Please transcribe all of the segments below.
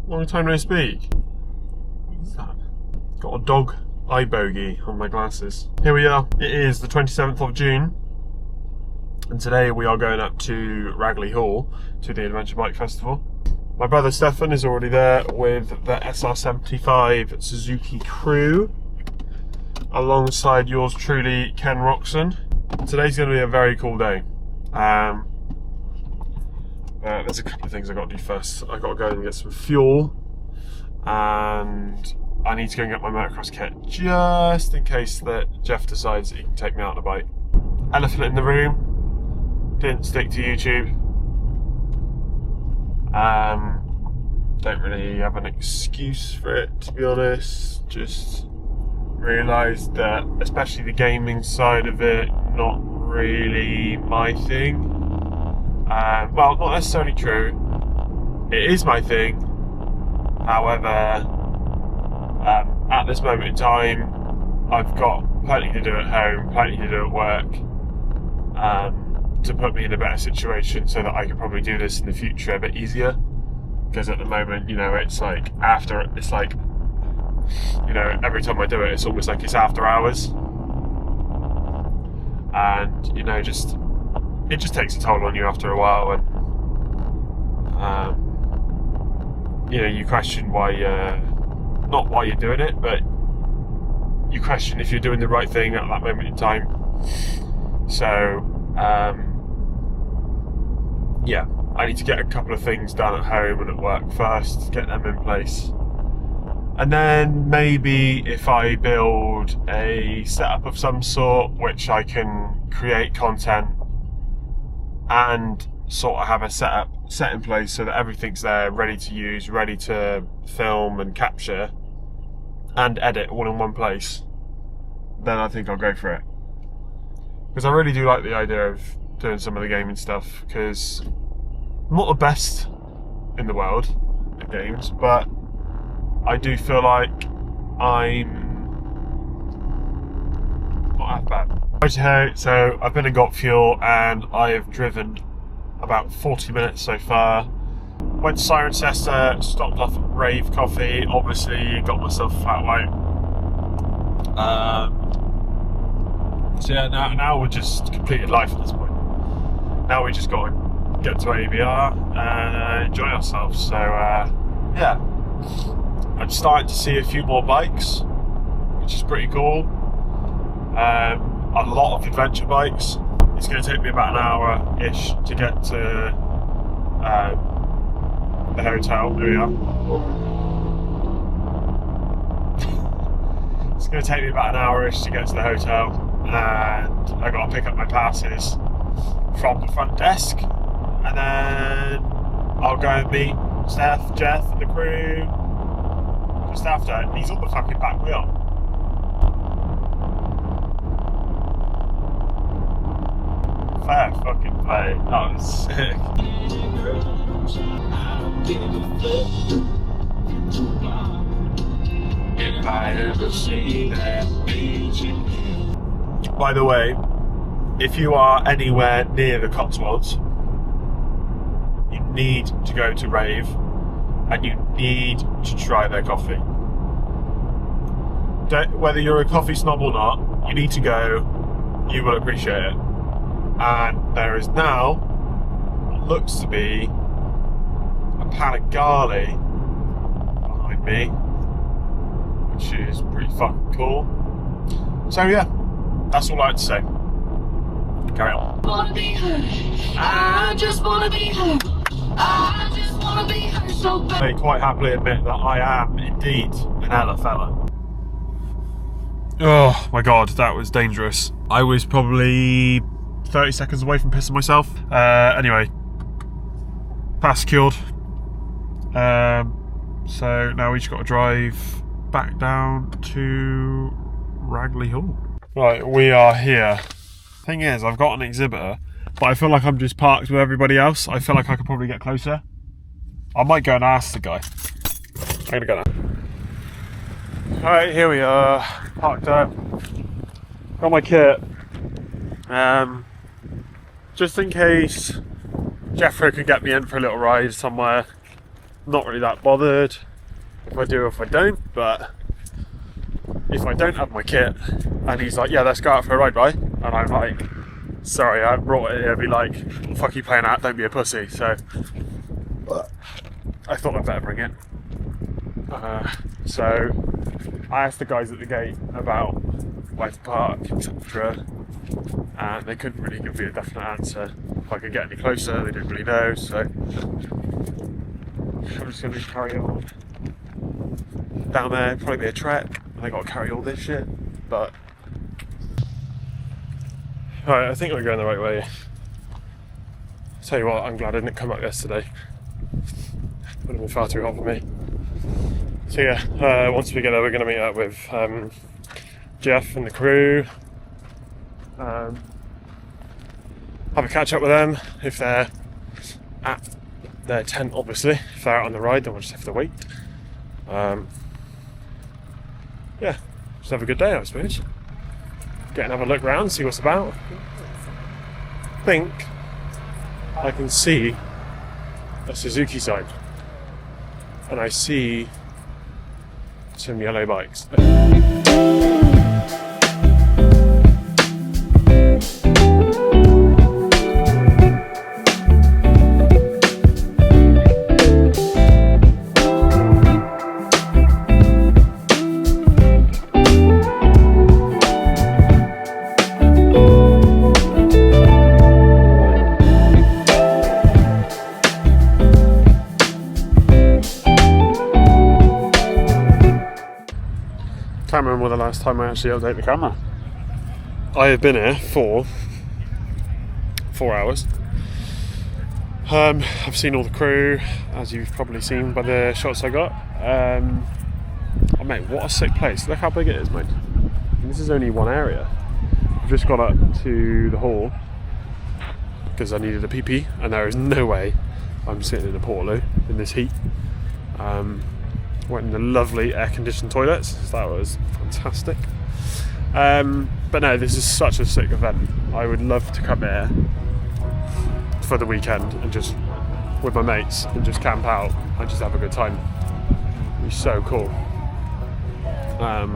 Long time no speak. What's that? Got a dog eye bogey on my glasses. Here we are. It is the 27th of June. And today we are going up to Ragley Hall to the Adventure Bike Festival. My brother Stefan is already there with the SR75 Suzuki crew, alongside yours truly, Ken Roczen. Today's going to be a very cool day. There's a couple of things I've got to do first. I've got to go and get some fuel, and I need to go and get my motocross kit, just in case that Jeff decides that he can take me out on a bike. Elephant in the room, didn't stick to YouTube. Don't really have an excuse for it, to be honest. Just realised that, especially the gaming side of it, not really my thing. Well, not necessarily true. It is my thing. However, at this moment in time, I've got plenty to do at home, plenty to do at work, to put me in a better situation so that I can probably do this in the future a bit easier. Because at the moment, you know, it's like every time I do it, it's almost like it's after hours. And, you know, it just takes a toll on you after a while, and you know, you question why not why you're doing it, but you question if you're doing the right thing at that moment in time. So yeah, I need to get a couple of things done at home and at work first, get them in place, and then maybe if I build a setup of some sort which I can create content and sort of have a setup set in place so that everything's there, ready to use, ready to film and capture and edit all in one place, then I think I'll go for it. Because I really do like the idea of doing some of the gaming stuff, because I'm not the best in the world at games, but I do feel like I'm not that bad. Righty-ho, so I've been and got fuel, and I have driven about 40 minutes so far. Went to Cirencester, stopped off at Rave Coffee, obviously got myself a flat white. So yeah, now we're just completed life at this point. Now we just got to get to ABR and enjoy ourselves. So yeah, I'm starting to see a few more bikes, which is pretty cool. A lot of adventure bikes. It's going to take me about an hour-ish to get to the hotel. There we are. It's going to take me about an hour-ish to get to the hotel, and I've got to pick up my passes from the front desk, and then I'll go and meet Steph, Jeff and the crew just after. And he's on the fucking back wheel. Fair fucking play. That was sick. By the way, if you are anywhere near the Cotswolds, you need to go to Rave, and you need to try their coffee. Whether you're a coffee snob or not, you need to go. You will appreciate it. And there is now what looks to be a Panigale behind me, which is pretty fucking cool. So yeah, that's all I had to say. Carry on. Wanna be her. I just wanna be her. I just wanna be her so bad. I quite happily admit that I am indeed an Ella fella. Oh my god, that was dangerous. I was probably 30 seconds away from pissing myself. Anyway, pass secured. So now we just got to drive back down to Ragley Hall. Right, we are here. Thing is, I've got an exhibitor, but I feel like I'm just parked with everybody else. I feel like I could probably get closer. I might go and ask the guy. I'm gonna go now. Alright, here we are, parked up. Got my kit. Just in case Jeffrey could get me in for a little ride somewhere. not really that bothered if I do or if I don't, but if I don't have my kit and he's like, yeah, let's go out for a ride, bye, and I'm like, sorry, I brought it here, I'd be like, fuck you playing out, don't be a pussy. So I thought I'd better bring it. So I asked the guys at the gate about where to park, etc., and they couldn't really give me a definite answer. If I could get any closer, they didn't really know, so I'm just going to carry on down there. Probably be a trek, and I got to carry all this shit, but alright, I think we're going the right way. Tell you what, I'm glad I didn't come up yesterday. Would have been far too hot for me. So yeah, once we get there, we're going to meet up with Jeff and the crew. Have a catch up with them if they're at their tent, obviously. If they're out on the ride, then we'll just have to wait. Yeah, just have a good day, I suppose. Get and have a look round, see what's about. I think I can see a Suzuki sign, and I see some yellow bikes. Can't remember the last time I actually update the camera. I have been here for 4 hours. I've seen all the crew, as you've probably seen by the shots I got. Oh mate, what a sick place. Look how big it is, mate. And this is only one area. I've just got up to the hall because I needed a pee-pee, and there is no way I'm sitting in a portaloo in this heat. Went in the lovely air-conditioned toilets, so that was fantastic. But no, this is such a sick event. I would love to come here for the weekend and just with my mates and just camp out and just have a good time. It'd be so cool. But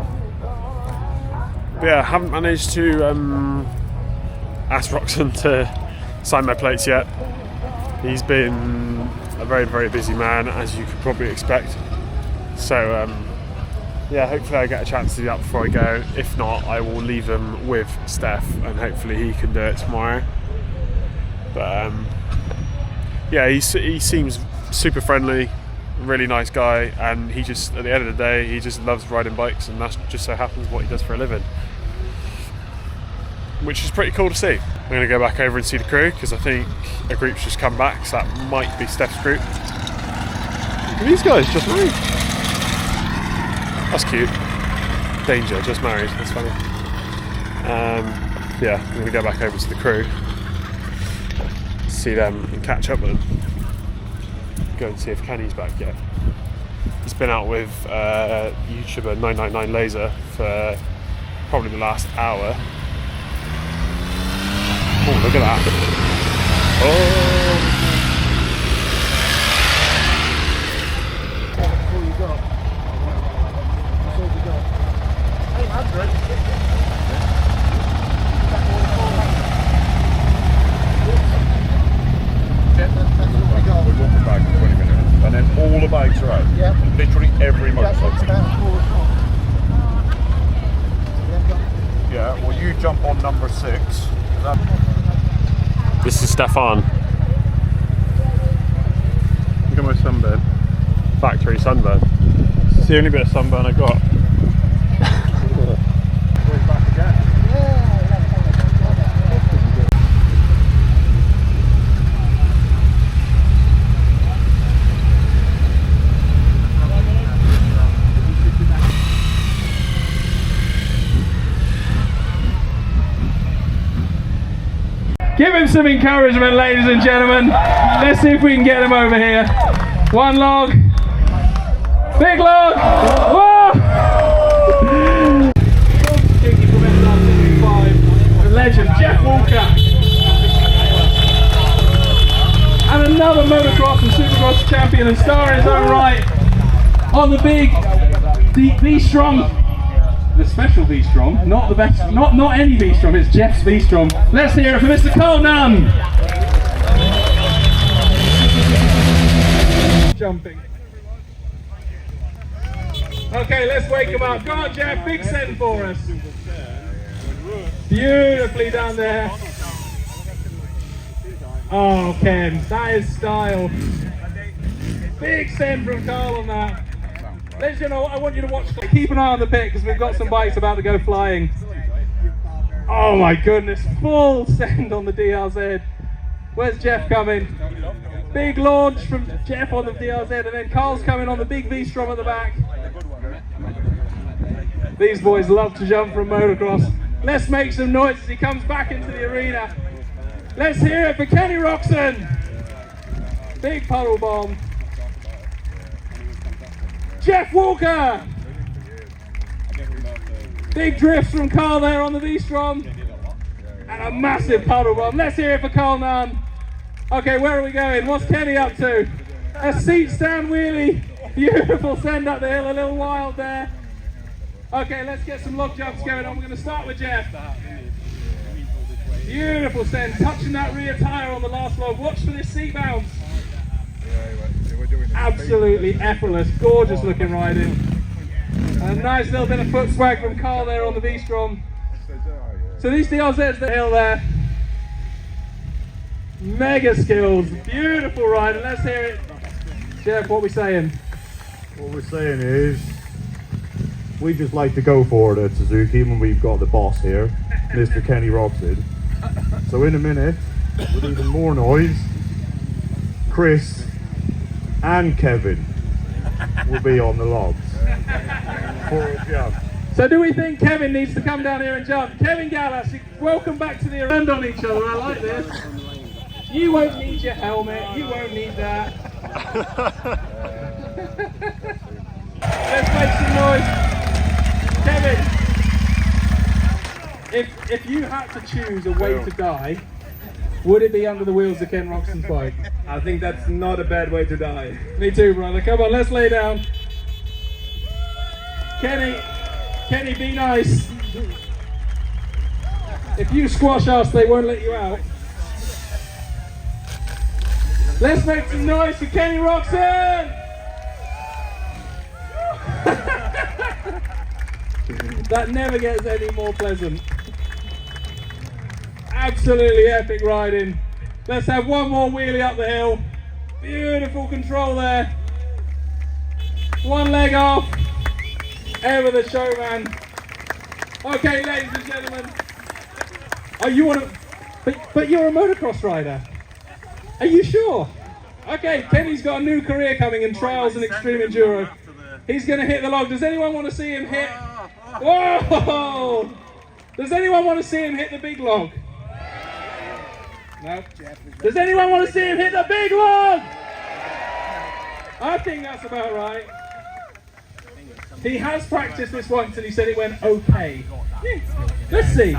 yeah, I haven't managed to ask Roczen to sign my plates yet. He's been a very, very busy man, as you could probably expect. So yeah, hopefully I get a chance to do that before I go. If not, I will leave them with Steph and hopefully he can do it tomorrow. But yeah, he seems super friendly, really nice guy, and he just, at the end of the day, he just loves riding bikes, and that's just so happens what he does for a living, which is pretty cool to see. I'm going to go back over and see the crew because I think a group's just come back, so that might be Steph's group. Look at these guys just married. That's cute. Danger, just married. That's funny. Yeah, I'm going to go back over to the crew, see them and catch up with them. Go and see if Kenny's back yet. He's been out with YouTuber 999 Laser for probably the last hour. Oh, look at that. Oh! That's all you got. That's all you got. 800. We walk the bag for 20 minutes, and then all the bags are out. Yeah. Literally every motorcycle. Yeah, well you jump on number 6. This is Stefan. Look at my sunburn. Factory sunburn. It's the only bit of sunburn I got. Going back again. Give him some encouragement, ladies and gentlemen. Let's see if we can get him over here. One log. Big log. Whoa! The legend, Jeff Walker. And another motocross and supercross champion. champion and star in his own right on the big V-Strom, the special V-Strom, not the best, not any V-Strom, it's Jeff's V-Strom. Let's hear it for Mr. Carl Nunn. Jumping. Okay, let's wake him up. Go on, Jeff, big send for us. Beautifully done there. Oh, Ken, that is style. Big send from Carl on that. Ladies and gentlemen, I want you to watch. Keep an eye on the pit because we've got some bikes about to go flying. Oh my goodness, full send on the DRZ. Where's Jeff coming? Big launch from Jeff on the DRZ, and then Carl's coming on the big V-Strom at the back. These boys love to jump from motocross. Let's make some noise as he comes back into the arena. Let's hear it for Ken Roczen. Big puddle bomb. Jeff Walker. Big drifts from Carl there on the V-Strom. And a massive puddle bomb. Let's hear it for Carl Nunn. Okay, where are we going? What's Kenny up to? A seat stand wheelie. Beautiful send up the hill, a little wild there. Okay, let's get some log jumps going on. We're going to start with Jeff. Beautiful send, touching that rear tyre on the last log. Watch for this seat bounce. Absolutely effortless, gorgeous looking riding. A nice little bit of foot swag from Carl there on the V-Strom. So these DRZs, the hill there. Mega skills, beautiful riding. Let's hear it. Jeff, what are we saying? What we're saying is, we just like to go for it at Suzuki when we've got the boss here, Mr. Kenny Roczen. So in a minute, with even more noise, Chris and Kevin will be on the logs for a jump. So do we think Kevin needs to come down here and jump? Kevin Gallas, welcome back to the land on each other. I like this. You won't need your helmet. You won't need that. Let's make some noise. Kevin, if you had to choose a way to die, would it be under the wheels of Ken Roczen's bike? I think that's not a bad way to die. Me too, brother. Come on, let's lay down. Kenny, be nice. If you squash us, they won't let you out. Let's make some noise for Kenny Roczen! That never gets any more pleasant. Absolutely epic riding. Let's have one more wheelie up the hill. Beautiful control there. One leg off. Ever the showman. Okay, ladies and gentlemen. Oh, you want to... But you're a motocross rider. Are you sure? Okay, Kenny's got a new career coming in trials and extreme enduro. He's going to hit the log. Does anyone want to see him hit? Whoa! Does anyone want to see him hit the big log? No? Does anyone want to see him hit the big log? I think that's about right. He has practiced this once and he said it went okay. Let's see.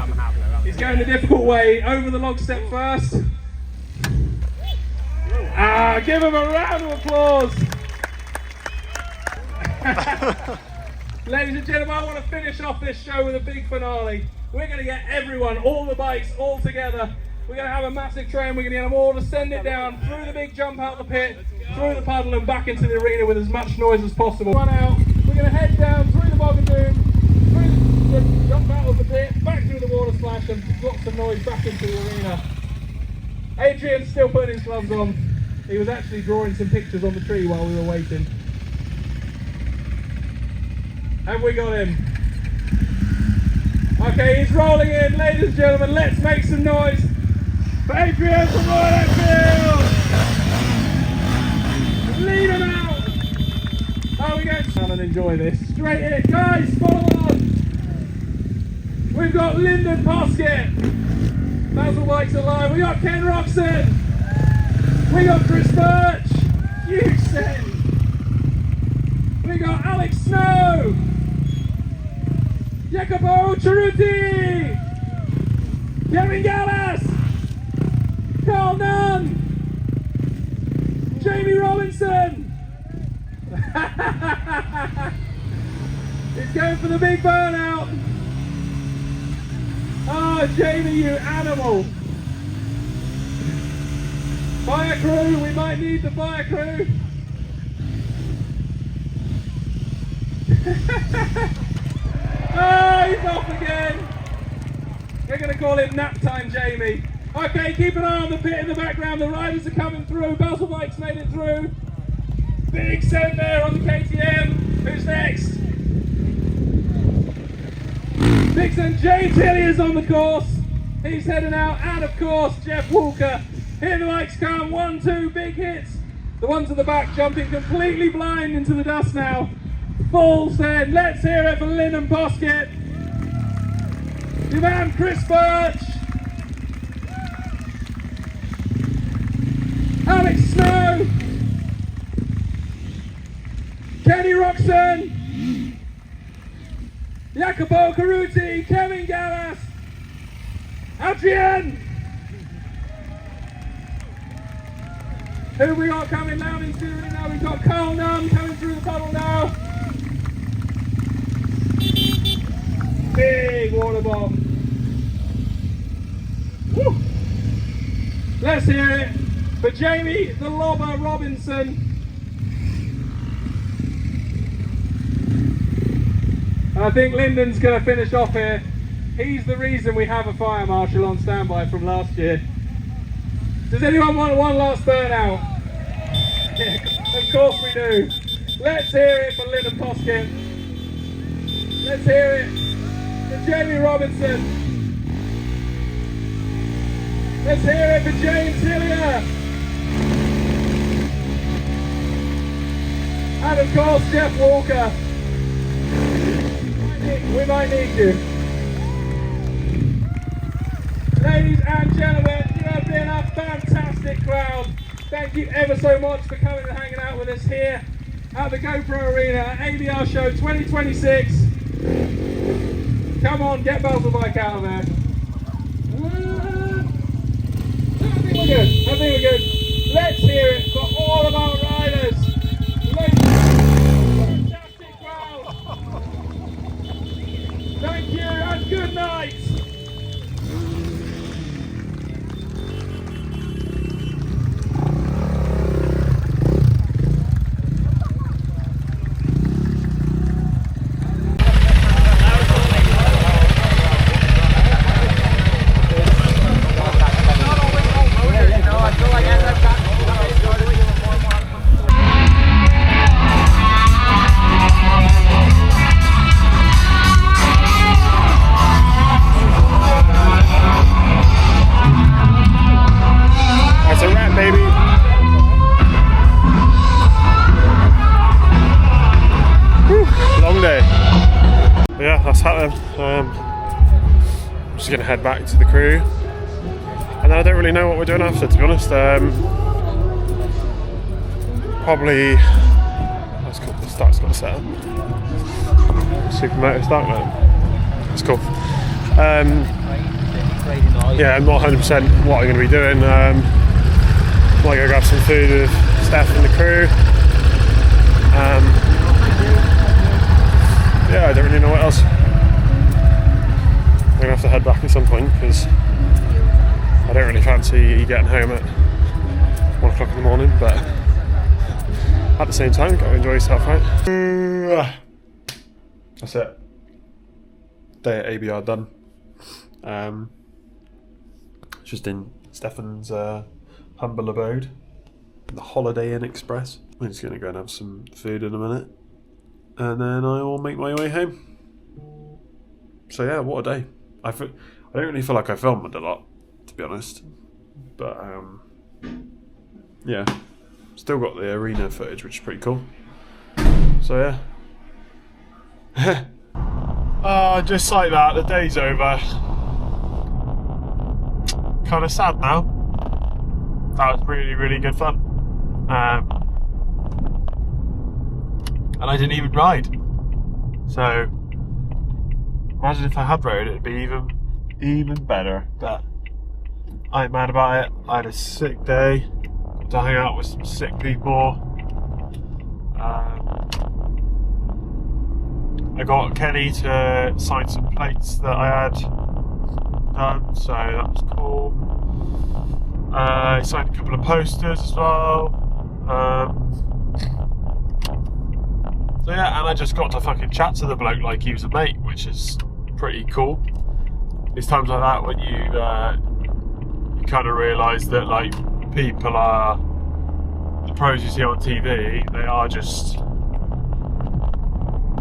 He's going a difficult way. Over the log step first. Give him a round of applause. Ladies and gentlemen, I want to finish off this show with a big finale. We're going to get everyone, all the bikes, all together. We're going to have a massive train. We're going to get them all to send it down through the big jump out the pit, through the puddle and back into the arena with as much noise as possible. Run out. We're going to head down through the Bogadoon, through the jump out of the pit, back through the water splash and drop some noise back into the arena. Adrian's still putting his gloves on. He was actually drawing some pictures on the tree while we were waiting. Have we got him? Okay, he's rolling in. Ladies and gentlemen, let's make some noise for Adrian from Royal Enfield! Lead him out! Oh, we go down and enjoy this. Straight in. Guys, follow on! We've got Lyndon Poskett. Basil Bikes Alive. We got Ken Roczen. We got Chris Birch. You send. We got Alex Snow. Jacopo Cerruti. Kevin Gallas. Carl Nunn. Jamie Robinson. He's going for the big burnout. Oh, Jamie, you animal. Fire crew, we might need the fire crew. Oh, he's off again. We're going to call him nap time Jamie. Okay, keep an eye on the pit in the background. The riders are coming through. Belter Bike's made it through. Big send there on the KTM. Who's next? Dixon James Hillier's on the course. He's heading out. And of course, Jeff Walker. Here the lights come. 1, 2, big hits. The ones at the back jumping completely blind into the dust now. Full send. Let's hear it for Lyndon Poskett. Your man Chris Birch. Alex Snow. Kenny Roczen. Jacopo Caruti. Kevin Gallas. Adrian. Who have we got coming down into it now? We've got Carl Nunn coming through the puddle now. Big water bomb. Woo. Let's hear it for Jamie the Lobber Robinson. I think Lyndon's going to finish off here. He's the reason we have a fire marshal on standby from last year. Does anyone want one last burnout? Of course we do. Let's hear it for Lyndon Poskett. Let's hear it for Jamie Robinson. Let's hear it for James Hillier. And of course Jeff Walker. We might need you. Ladies and gentlemen, you have been a fantastic crowd. Thank you ever so much for coming and hanging out with us here at the GoPro Arena at ABR Show 2026. Come on, get Belter Bike out of there. I think we're good. I think we're good. Let's hear it for all of our riders. Fantastic crowd. Thank you and good night. I'm just going to head back to the crew, and then I don't really know what we're doing after, to be honest. Probably the start's got set up. Supermoto start mode. It's cool. Yeah, I'm not 100% what I'm going to be doing. Might go grab some food with Steph and the crew. Yeah, I don't really know what else. I'm going to have to head back at some point because I don't really fancy getting home at 1 o'clock in the morning, but at the same time, got to enjoy yourself, right? That's it. Day at ABR done. Just in Stefan's humble abode, the Holiday Inn Express. I'm just going to go and have some food in a minute, and then I will make my way home. So yeah, what a day. I don't really feel like I filmed a lot, to be honest, but yeah, still got the arena footage, which is pretty cool. So yeah. Just like that, the day's over. Kind of sad now. That was really, really good fun. And I didn't even ride. So imagine if I had rode, it'd be even better. But I ain't mad about it. I had a sick day. Got to hang out with some sick people. I got Kenny to sign some plates that I had done, so that was cool. He signed a couple of posters as well. So yeah, and I just got to fucking chat to the bloke like he was a mate, which is pretty cool. It's times like that when you kind of realise that like people are the pros you see on TV.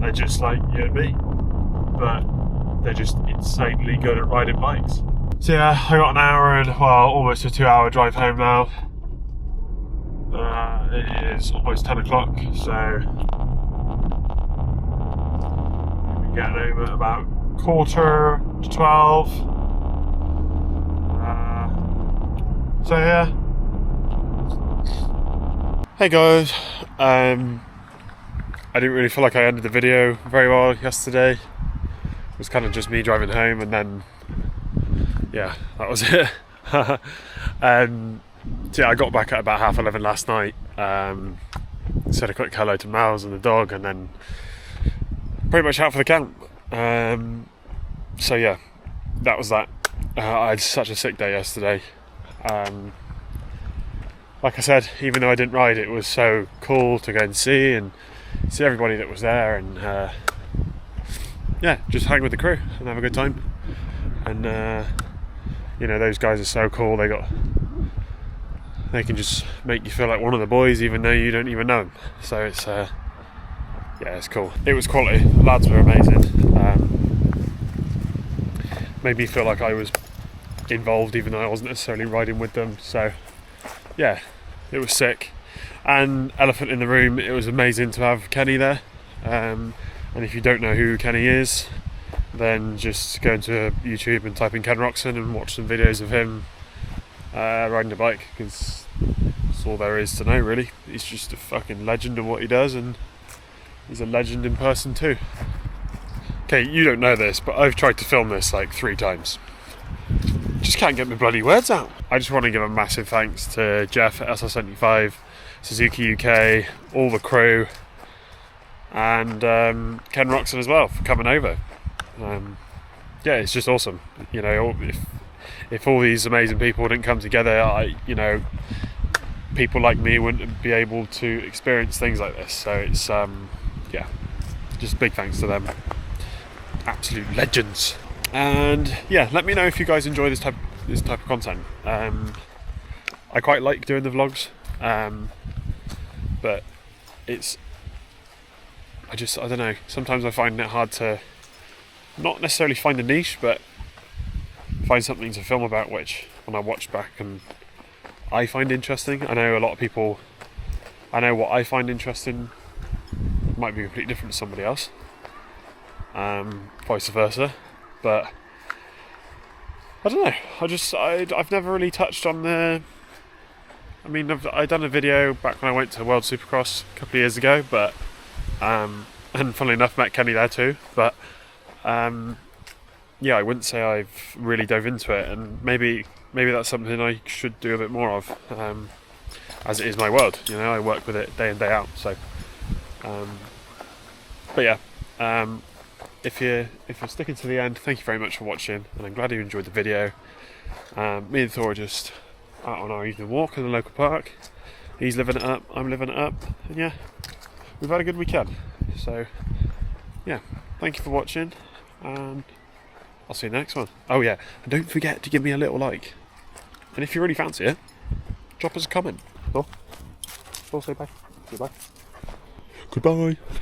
They're just like you and me, but they're just insanely good at riding bikes. So yeah, I got an hour and almost a 2-hour drive home now. It is almost 10 o'clock, so we're getting home at about 11:45. So yeah. Hey guys, I didn't really feel like I ended the video very well yesterday. It was kind of just me driving home, and then yeah, that was it. So yeah, I got back at about 11:30 last night. Said a quick hello to Miles and the dog, and then pretty much out for the camp. So yeah, that was that. I had such a sick day yesterday. Like I said, even though I didn't ride, it was so cool to go and see everybody that was there, and yeah, just hang with the crew and have a good time. And you know, those guys are so cool. They can just make you feel like one of the boys, even though you don't even know them. So it's yeah, it's cool. It was quality. The lads were amazing. Made me feel like I was involved, even though I wasn't necessarily riding with them. So yeah, it was sick. And elephant in the room, it was amazing to have Kenny there. And if you don't know who Kenny is, then just go into YouTube and type in Ken Roczen and watch some videos of him riding a bike, because that's all there is to know really. He's just a fucking legend in what he does, and he's a legend in person too. Okay, you don't know this, but I've tried to film this like 3 times. Just can't get my bloody words out. I just want to give a massive thanks to Jeff at SR75, Suzuki UK, all the crew, and Ken Roczen as well for coming over. Yeah, it's just awesome. You know, if all these amazing people didn't come together, you know, people like me wouldn't be able to experience things like this. So it's yeah, just big thanks to them. Absolute legends. And yeah, let me know if you guys enjoy this type of content. I quite like doing the vlogs, but I don't know, sometimes I find it hard to not necessarily find a niche, but find something to film about, which when I watch back and I find interesting. I know a lot of people, I know what I find interesting might be completely different to somebody else, vice versa. But I don't know, I've never really touched on the, I mean, I've done a video back when I went to World Supercross a couple of years ago, but and funnily enough met Kenny there too, but yeah, I wouldn't say I've really dove into it, and maybe that's something I should do a bit more of, as it is my world, you know, I work with it day in, day out. So but yeah, if you're sticking to the end, thank you very much for watching, and I'm glad you enjoyed the video. Me and Thor are just out on our evening walk in the local park. He's living it up, I'm living it up, and yeah, we've had a good weekend. So yeah, thank you for watching, and I'll see you in the next one. Oh yeah, and don't forget to give me a little like, and if you really fancy it, drop us a comment. Thor, say bye. Goodbye.